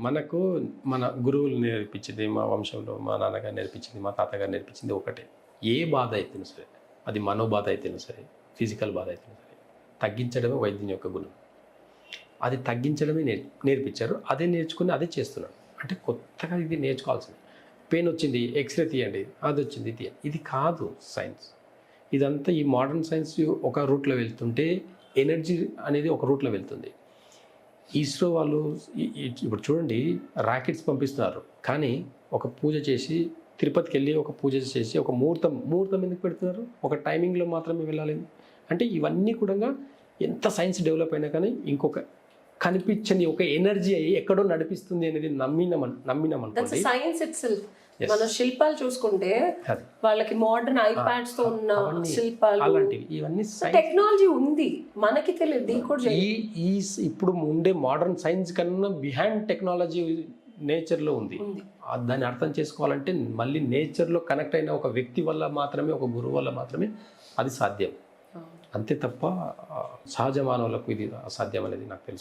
మనకు మన గురువులు నేర్పించింది, మా వంశంలో మా నాన్నగారు నేర్పించింది, మా తాతగారు నేర్పించింది ఒకటే. ఏ బాధ అయితేనే సరే, అది మనోబాధ అయితేనే సరే, ఫిజికల్ బాధ అయితేనే సరే, తగ్గించడమే వైద్యం యొక్క గుణం. అది తగ్గించడమే నేర్పించారు. అదే నేర్చుకుని అదే చేస్తున్నాను. అంటే కొత్తగా ఇది నేర్చుకోవాల్సింది. పెయిన్ వచ్చింది, ఎక్స్రే తీయండి, అది వచ్చింది తీయండి, ఇది కాదు సైన్స్. ఇదంతా ఈ మోడర్న్ సైన్స్ ఒక రూట్లో వెళ్తుంటే ఎనర్జీ అనేది ఒక రూట్లో వెళ్తుంది. ఇస్రో వాళ్ళు ఇప్పుడు చూడండి, రాకెట్స్ పంపిస్తున్నారు, కానీ ఒక పూజ చేసి తిరుపతికి వెళ్ళి ఒక పూజ చేసి ఒక ముహూర్తం ఎందుకు పెడుతున్నారు? ఒక టైమింగ్లో మాత్రమే వెళ్ళాలి. అంటే ఇవన్నీ కూడా ఎంత సైన్స్ డెవలప్ అయినా కానీ ఇంకొక కనిపించని ఒక ఎనర్జీ అయ్యి ఎక్కడో నడిపిస్తుంది అనేది నమ్మినామనుకోండి. Science it self. మన శిల్పాలు చూసుకుంటే వాళ్ళకి మోడర్న్ ఐప్యాడ్స్ తో ఉన్న శిల్పాలు అలాంటివి, ఇవన్నీ టెక్నాలజీ ఉంది, మనకి తెలియదు. ఇప్పుడు ఉండే మోడర్న్ సైన్స్ కన్నా బిహైండ్ టెక్నాలజీ నేచర్లో ఉంది. దాన్ని అర్థం చేసుకోవాలంటే మళ్ళీ నేచర్లో కనెక్ట్ అయిన ఒక వ్యక్తి వల్ల మాత్రమే, ఒక గురువు వల్ల మాత్రమే అది సాధ్యం. అంతే తప్ప సహజ మానవులకు ఇది అసాధ్యం అనేది నాకు తెలుసు.